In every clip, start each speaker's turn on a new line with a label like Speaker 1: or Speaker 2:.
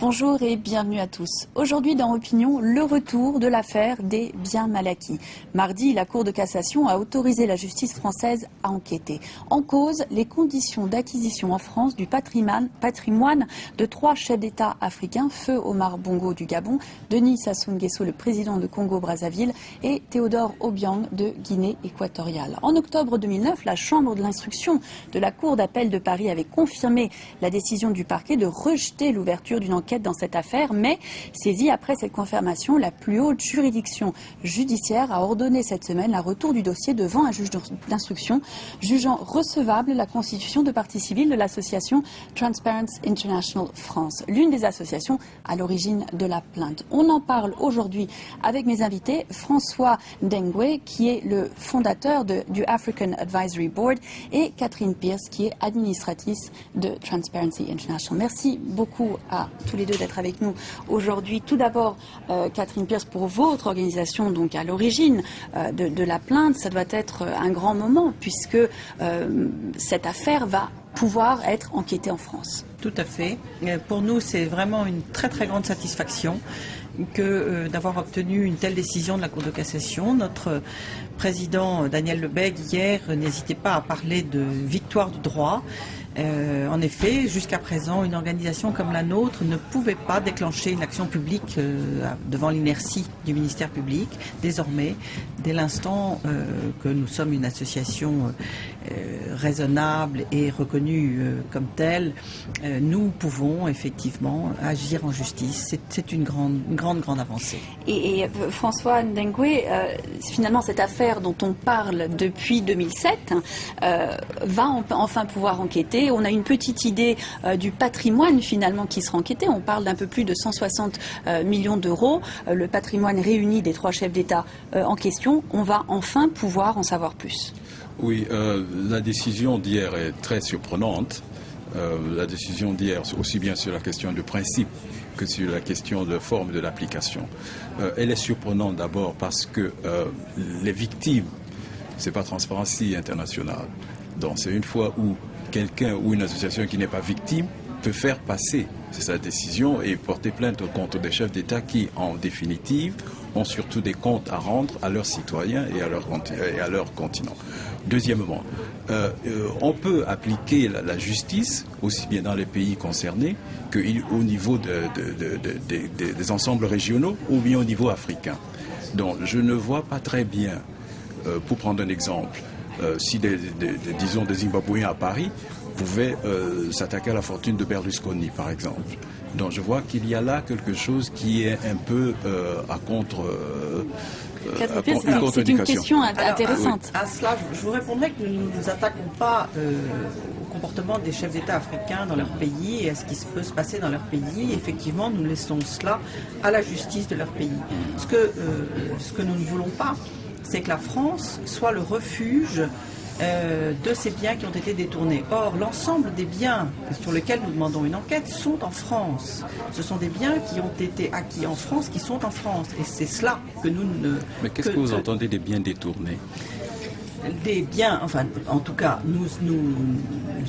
Speaker 1: Bonjour et bienvenue à tous. Aujourd'hui dans Opinion, le retour de l'affaire des biens mal acquis. Mardi, la Cour de cassation a autorisé la justice française à enquêter. En cause, les conditions d'acquisition en France du patrimoine de 3 chefs d'État africains, Feu Omar Bongo du Gabon, Denis Sassou Nguesso, le président de Congo-Brazzaville, et Théodore Obiang de Guinée équatoriale. En octobre 2009, la Chambre de l'instruction de la Cour d'appel de Paris avait confirmé la décision du parquet de rejeter l'ouverture d'une enquête dans cette affaire, mais saisie après cette confirmation, la plus haute juridiction judiciaire a ordonné cette semaine le retour du dossier devant un juge d'instruction, jugeant recevable la constitution de partie civile de l'association Transparency International France, l'une des associations à l'origine de la plainte. On en parle aujourd'hui avec mes invités, François Ndengwe, qui est le fondateur du African Advisory Board, et Catherine Pierce, qui est administratrice de Transparency International. Merci beaucoup à tous les deux d'être avec nous aujourd'hui. Tout d'abord, Catherine Pierce, pour votre organisation, donc à l'origine de la plainte, ça doit être un grand moment puisque cette affaire va pouvoir être enquêtée en France.
Speaker 2: Tout à fait. Pour nous, c'est vraiment une très très grande satisfaction que d'avoir obtenu une telle décision de la Cour de cassation. Notre président Daniel Lebègue hier n'hésitait pas à parler de victoire du droit. En effet, jusqu'à présent, une organisation comme la nôtre ne pouvait pas déclencher une action publique devant l'inertie du ministère public. Désormais, dès l'instant que nous sommes une association raisonnable et reconnue comme telle, nous pouvons effectivement agir en justice. C'est une grande avancée.
Speaker 1: Et François Ndengwe, finalement, cette affaire dont on parle depuis 2007 va enfin pouvoir enquêter. On a une petite idée du patrimoine finalement qui sera enquêté. On parle d'un peu plus de 160 millions d'euros. Le patrimoine réuni des 3 chefs d'État en question. On va enfin pouvoir en savoir plus.
Speaker 3: Oui, la décision d'hier est très surprenante. La décision d'hier, aussi bien sur la question de principe que sur la question de forme de l'application. Elle est surprenante d'abord parce que les victimes, c'est pas Transparency International. Donc c'est une fois où quelqu'un ou une association qui n'est pas victime peut faire passer sa décision et porter plainte contre des chefs d'État qui, en définitive, ont surtout des comptes à rendre à leurs citoyens et à leur continent. Deuxièmement, on peut appliquer la justice aussi bien dans les pays concernés qu'au niveau des ensembles régionaux ou bien au niveau africain. Donc je ne vois pas très bien, pour prendre un exemple, si disons des Zimbabwéens à Paris pouvaient s'attaquer à la fortune de Berlusconi, par exemple. Donc je vois qu'il y a là quelque chose qui est un peu à
Speaker 1: c'est une question intéressante.
Speaker 2: Alors, à cela, je vous répondrai que nous ne nous attaquons pas au comportement des chefs d'État africains dans leur pays et à ce qui peut se passer dans leur pays. Effectivement, nous laissons cela à la justice de leur pays. Ce que nous ne voulons pas, c'est que la France soit le refuge de ces biens qui ont été détournés. Or, l'ensemble des biens sur lesquels nous demandons une enquête sont en France. Ce sont des biens qui ont été acquis en France, qui sont en France. Et c'est cela que nous ne...
Speaker 3: Mais qu'est-ce que vous entendez des biens détournés ?
Speaker 2: Des biens, enfin, en tout cas, nous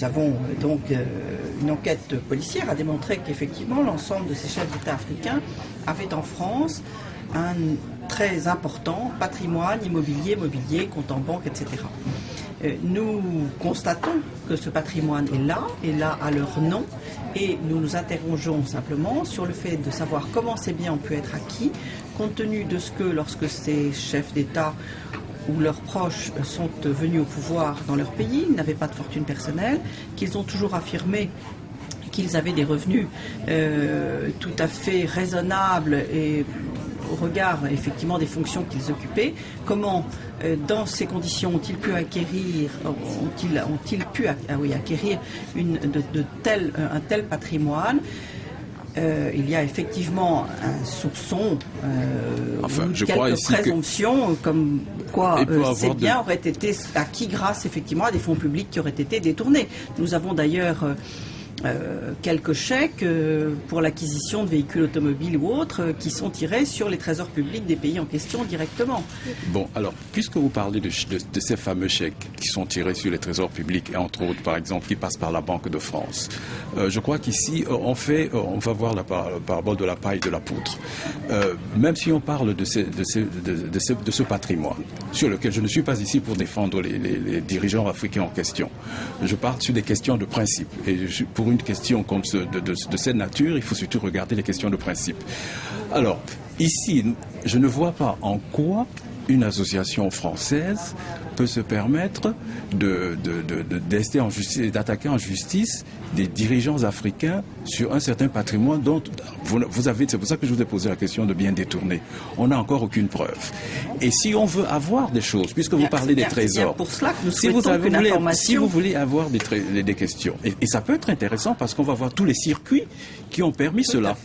Speaker 2: avons donc une enquête policière a démontré qu'effectivement, l'ensemble de ces chefs d'État africains avaient en France un très important patrimoine immobilier, compte en banque, etc. Nous constatons que ce patrimoine est là à leur nom, et nous nous interrogeons simplement sur le fait de savoir comment ces biens ont pu être acquis, compte tenu de ce que, lorsque ces chefs d'État ou leurs proches sont venus au pouvoir dans leur pays, ils n'avaient pas de fortune personnelle, qu'ils ont toujours affirmé qu'ils avaient des revenus tout à fait raisonnables et au regard effectivement des fonctions qu'ils occupaient. Comment, dans ces conditions, ont-ils pu acquérir, acquérir un tel patrimoine? Il y a effectivement un soupçon, quelques présomptions, comme quoi ces biens auraient été acquis grâce effectivement à des fonds publics qui auraient été détournés. Nous avons d'ailleurs quelques chèques pour l'acquisition de véhicules automobiles ou autres qui sont tirés sur les trésors publics des pays en question directement.
Speaker 3: Bon, alors, puisque vous parlez de ces fameux chèques qui sont tirés sur les trésors publics, et entre autres, par exemple, qui passent par la Banque de France, je crois qu'ici, on va voir la parabole de la paille et de la poutre. Même si on parle de ce patrimoine, sur lequel je ne suis pas ici pour défendre les dirigeants africains en question, je parle sur des questions de principe. Et pour une question comme de cette nature, il faut surtout regarder les questions de principe. Alors, ici, je ne vois pas en quoi une association française peut se permettre d'ester en justice, d'attaquer en justice des dirigeants africains sur un certain patrimoine dont vous avez, c'est pour ça que je vous ai posé la question de bien détourner. On n'a encore aucune preuve. Et si on veut avoir des choses, puisque vous parlez des trésors,
Speaker 2: pour cela que nous si
Speaker 3: vous voulez avoir des questions, et ça peut être intéressant parce qu'on va voir tous les circuits qui ont permis cela,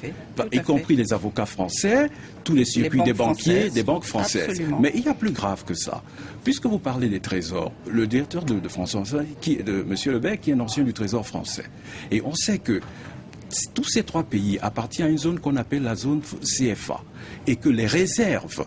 Speaker 3: y compris les avocats français, tous les circuits des banquiers, des banques françaises.
Speaker 2: Absolument.
Speaker 3: Mais il y a plus grave que ça. Puisque vous parlez des trésors, le directeur de François, de M. Lebecq, qui est un ancien du Trésor français. Et on sait que tous ces trois pays appartiennent à une zone qu'on appelle la zone CFA. Et que les réserves,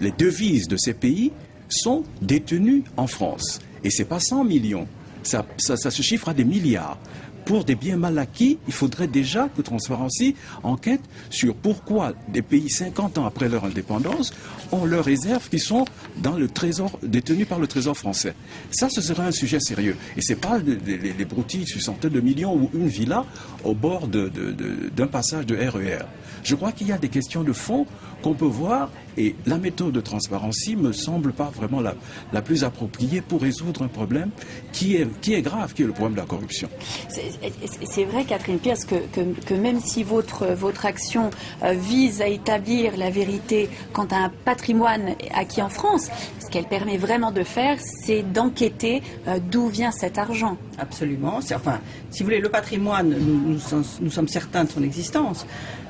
Speaker 3: les devises de ces pays sont détenues en France. Et c'est pas 100 millions. Ça se chiffre à des milliards. Pour des biens mal acquis, il faudrait déjà que Transparency enquête sur pourquoi des pays 50 ans après leur indépendance ont leurs réserves qui sont dans le trésor, détenues par le Trésor français. Ça, ce serait un sujet sérieux. Et c'est pas les broutilles sur centaines de millions ou une villa au bord d'un passage de RER. Je crois qu'il y a des questions de fond qu'on peut voir et la méthode de Transparency me semble pas vraiment la plus appropriée pour résoudre un problème qui est grave, qui est le problème de la corruption.
Speaker 1: C'est vrai, Catherine Pierce, que même si votre action vise à établir la vérité quant à un patrimoine acquis en France, ce qu'elle permet vraiment de faire, c'est d'enquêter d'où vient cet argent.
Speaker 2: Absolument. Enfin, si vous voulez, le patrimoine, nous sommes certains de son existence.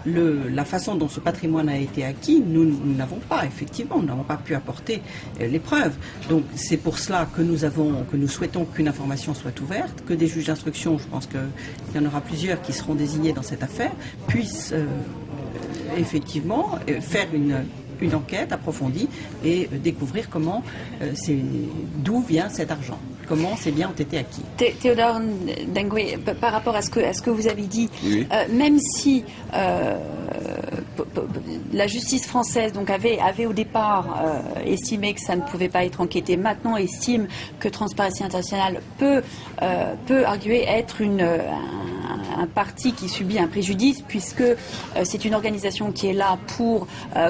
Speaker 2: La façon dont ce patrimoine a été acquis, nous n'avons pas, effectivement, nous n'avons pas pu apporter les preuves. Donc c'est pour cela que nous souhaitons qu'une information soit ouverte, que des juges d'instruction, je pense qu'il y en aura plusieurs qui seront désignés dans cette affaire, puissent effectivement faire une enquête approfondie et découvrir d'où vient cet argent. Comment ces biens ont été acquis.
Speaker 1: Théodore Ndengwe, par rapport à ce que vous avez dit,
Speaker 3: oui.
Speaker 1: Même si la justice française donc avait au départ estimé que ça ne pouvait pas être enquêté, maintenant estime que Transparency International peut arguer être un parti qui subit un préjudice puisque c'est une organisation qui est là pour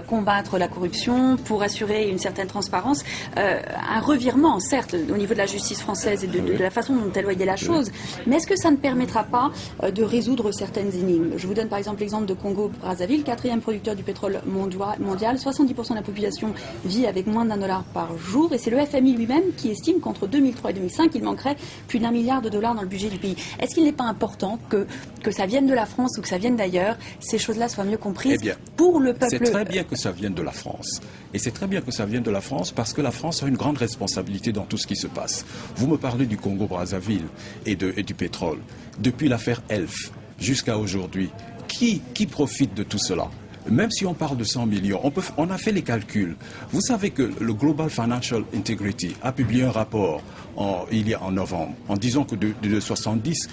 Speaker 1: combattre la corruption, pour assurer une certaine transparence, un revirement certes au niveau de la justice française et de la façon dont elle voyait la chose, mais est-ce que ça ne permettra pas de résoudre certaines énigmes? Je vous donne par exemple l'exemple de Congo-Brazzaville, 4e producteur du pétrole mondial, 70% de la population vit avec moins d'$1 par jour et c'est le FMI lui-même qui estime qu'entre 2003 et 2005 il manquerait plus d'$1 milliard dans le budget du pays. Est-ce qu'il n'est pas important que ça vienne de la France ou que ça vienne d'ailleurs, ces choses-là soient mieux comprises pour le peuple?
Speaker 3: C'est très bien que ça vienne de la France. Et c'est très bien que ça vienne de la France parce que la France a une grande responsabilité dans tout ce qui se passe. Vous me parlez du Congo-Brazzaville et du pétrole. Depuis l'affaire Elf jusqu'à aujourd'hui, qui profite de tout cela? Même si on parle de 100 millions, on a fait les calculs. Vous savez que le Global Financial Integrity a publié un rapport en novembre, en disant que de 70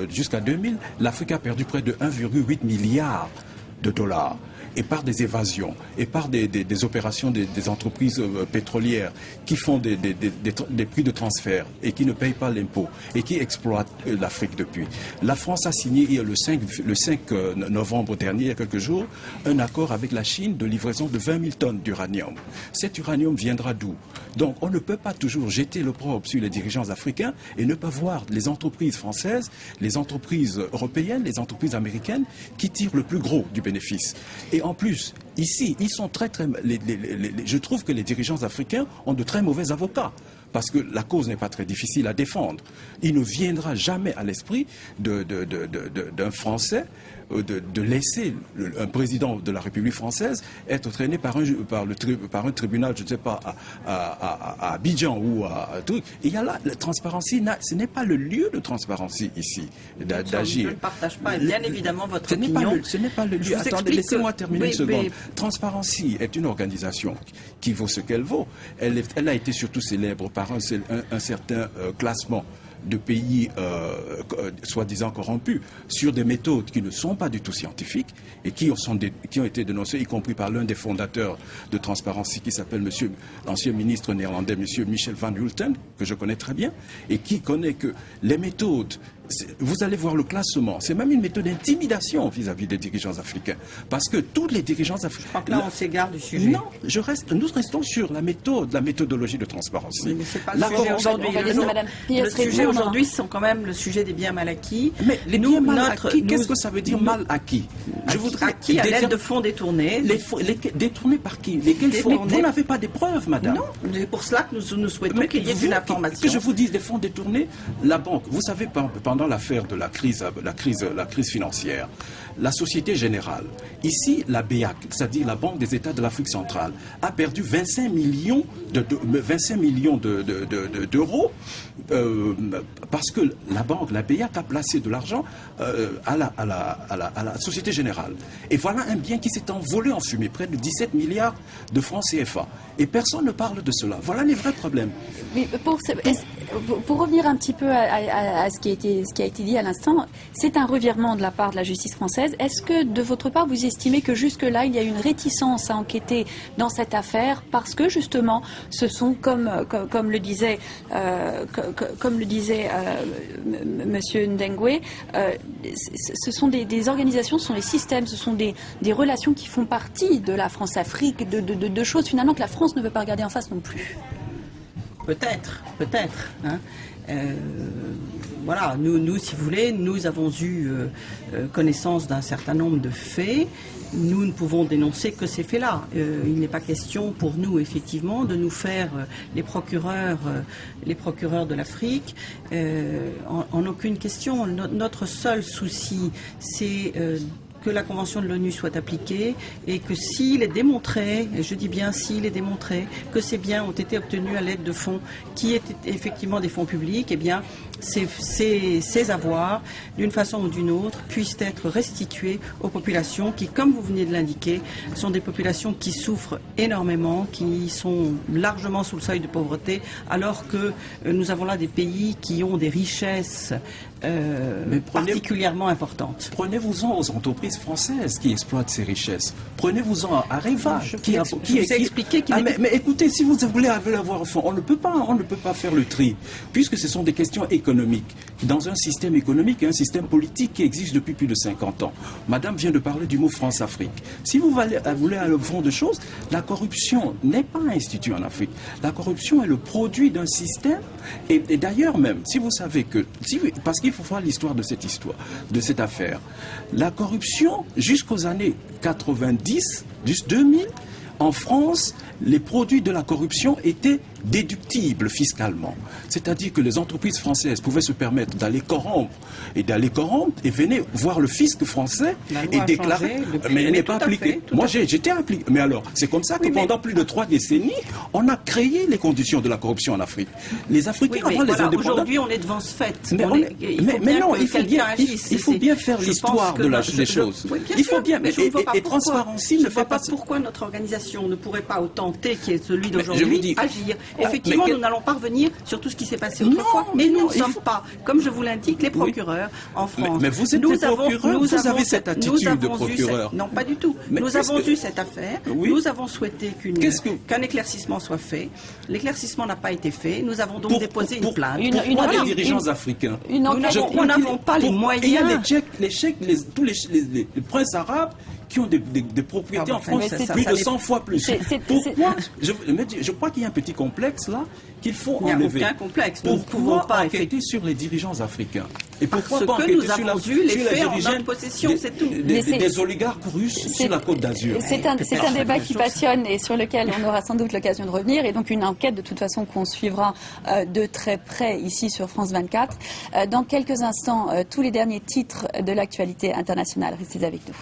Speaker 3: jusqu'à 2000, l'Afrique a perdu près de 1,8 milliard de dollars. Et par des évasions, et par des opérations des entreprises pétrolières qui font des prix de transfert et qui ne payent pas l'impôt et qui exploitent l'Afrique depuis. La France a signé le 5 novembre dernier, il y a quelques jours, un accord avec la Chine de livraison de 20 000 tonnes d'uranium. Cet uranium viendra d'où? Donc on ne peut pas toujours jeter l'opprobre sur les dirigeants africains et ne pas voir les entreprises françaises, les entreprises européennes, les entreprises américaines qui tirent le plus gros du bénéfice. Et en plus, ici, ils sont je trouve que les dirigeants africains ont de très mauvais avocats. parce que la cause n'est pas très difficile à défendre. Il ne viendra jamais à l'esprit d'un Français de laisser un président de la République française être traîné par un tribunal, je ne sais pas, à Abidjan ou à truc. Il y a là, la transparence, ce n'est pas le lieu de transparence ici, d'agir.
Speaker 2: Je ne partage pas, bien évidemment, votre opinion.
Speaker 3: Ce n'est pas le lieu. Attendez, laissez-moi terminer une seconde. Transparency est une organisation qui vaut ce qu'elle vaut. Elle a été surtout célèbre par un certain classement de pays soi-disant corrompus sur des méthodes qui ne sont pas du tout scientifiques et qui ont été dénoncées, y compris par l'un des fondateurs de Transparency qui s'appelle l'ancien ministre néerlandais, M. Michel Van Hulten, que je connais très bien, et qui connaît que les méthodes, vous allez voir le classement, c'est même une méthode d'intimidation vis-à-vis des dirigeants africains. Parce que tous les dirigeants africains...
Speaker 2: Je crois que là, on s'égare du sujet.
Speaker 3: Non, nous restons sur la méthodologie de Transparency.
Speaker 2: Oui, mais c'est pas le sujet aujourd'hui. Le sujet aujourd'hui, ce sont quand même le sujet des biens mal acquis.
Speaker 3: Mais les biens mal acquis, qu'est-ce que ça veut dire mal acquis?
Speaker 2: Je voudrais acquis à l'aide de fonds détournés.
Speaker 3: Détournés par qui? Lesquels fonds? Vous n'avez pas des preuves, madame.
Speaker 2: Non, c'est pour cela que nous souhaitons qu'il y ait une information.
Speaker 3: Que je vous dise des fonds détournés, la banque, vous savez, pendant l'affaire de la crise financière, la Société Générale, ici la BEAC, c'est-à-dire la Banque des États de l'Afrique centrale, a perdu 25 millions d'euros parce que la BEAC a placé de l'argent à la Société Générale. Et voilà un bien qui s'est envolé en fumée, près de 17 milliards de francs CFA. Et personne ne parle de cela. Voilà les vrais problèmes.
Speaker 1: Mais pour revenir un petit peu à ce qui a été dit à l'instant, c'est un revirement de la part de la justice française. Est-ce que, de votre part, vous estimez que jusque-là, il y a une réticence à enquêter dans cette affaire parce que, justement, ce sont, comme le disait Monsieur Ndengwe, ce sont des organisations, ce sont des systèmes, ce sont des relations qui font partie de la France-Afrique, de choses finalement que la France ne veut pas regarder en face non plus.
Speaker 2: Peut-être. Hein. Voilà, nous, si vous voulez, nous avons eu connaissance d'un certain nombre de faits. Nous ne pouvons dénoncer que ces faits-là. Il n'est pas question pour nous, effectivement, de nous faire les procureurs de l'Afrique. En aucune question. Notre seul souci, c'est que la Convention de l'ONU soit appliquée et que s'il est démontré, et je dis bien s'il est démontré, que ces biens ont été obtenus à l'aide de fonds qui étaient effectivement des fonds publics, eh bien ces avoirs, d'une façon ou d'une autre, puissent être restitués aux populations qui, comme vous venez de l'indiquer, sont des populations qui souffrent énormément, qui sont largement sous le seuil de pauvreté, alors que nous avons là des pays qui ont des richesses particulièrement importantes.
Speaker 3: Prenez-vous-en aux entreprises françaises qui exploitent ces richesses. Prenez-vous-en à Areva. Mais écoutez, si vous voulez avoir au fond, on ne peut pas faire le tri, puisque ce sont des questions économiques. Dans un système économique et un système politique qui existe depuis plus de 50 ans. Madame vient de parler du mot France-Afrique. Si vous voulez aller au fond de choses, la corruption n'est pas instituée en Afrique. La corruption est le produit d'un système. Et d'ailleurs même, si vous savez que... parce qu'il faut voir l'histoire de cette affaire. La corruption, jusqu'aux années 90, jusqu'en 2000, en France, les produits de la corruption étaient déductibles fiscalement. C'est-à-dire que les entreprises françaises pouvaient se permettre d'aller corrompre et venaient voir le fisc français et déclarer. Mais elle n'est pas appliquée. Moi, j'étais appliqué. Mais alors, c'est comme ça que pendant plus de 3 décennies, on a créé les conditions de la corruption en Afrique. Les Africains, avant les indépendants...
Speaker 2: Aujourd'hui, on est devant ce fait.
Speaker 3: Il faut bien faire l'histoire des choses. Il faut bien. Et Transparency ne fait pas...
Speaker 2: Pourquoi notre organisation ne pourrait pas, au temps T qui est celui d'aujourd'hui, agir? Effectivement, nous n'allons pas revenir sur tout ce qui s'est passé autrefois. Mais nous ne sommes pas, comme je vous l'indique, les procureurs en France.
Speaker 3: Mais vous êtes des procureurs, vous avez cette attitude de procureur.
Speaker 2: Non, pas du tout. Nous avons eu cette affaire. Nous avons souhaité qu'un éclaircissement soit fait. L'éclaircissement n'a pas été fait. Nous avons donc déposé une plainte.
Speaker 3: Pourquoi les dirigeants africains?
Speaker 2: Nous n'avons pas les moyens.
Speaker 3: Il y a tous les princes arabes qui ont des propriétés en France plus de 100 fois plus. Pourquoi? Je crois qu'il y a un petit complot. complexe-là qu'il faut
Speaker 2: Il n'y a
Speaker 3: enlever.
Speaker 2: aucun complexe. Nous ne pouvons
Speaker 3: Pourquoi
Speaker 2: pas
Speaker 3: enquêter sur les dirigeants africains? Et
Speaker 2: Parce
Speaker 3: pourquoi pas
Speaker 2: que
Speaker 3: enquêter
Speaker 2: nous
Speaker 3: sur
Speaker 2: avons vu les faits en
Speaker 3: dirigeants
Speaker 2: notre possession, c'est tout.
Speaker 3: Des oligarques russes sur la Côte d'Azur?
Speaker 1: C'est un débat qui passionne et sur lequel on aura sans doute l'occasion de revenir. Et donc une enquête de toute façon qu'on suivra de très près ici sur France 24. Dans quelques instants, tous les derniers titres de l'actualité internationale. Restez avec nous.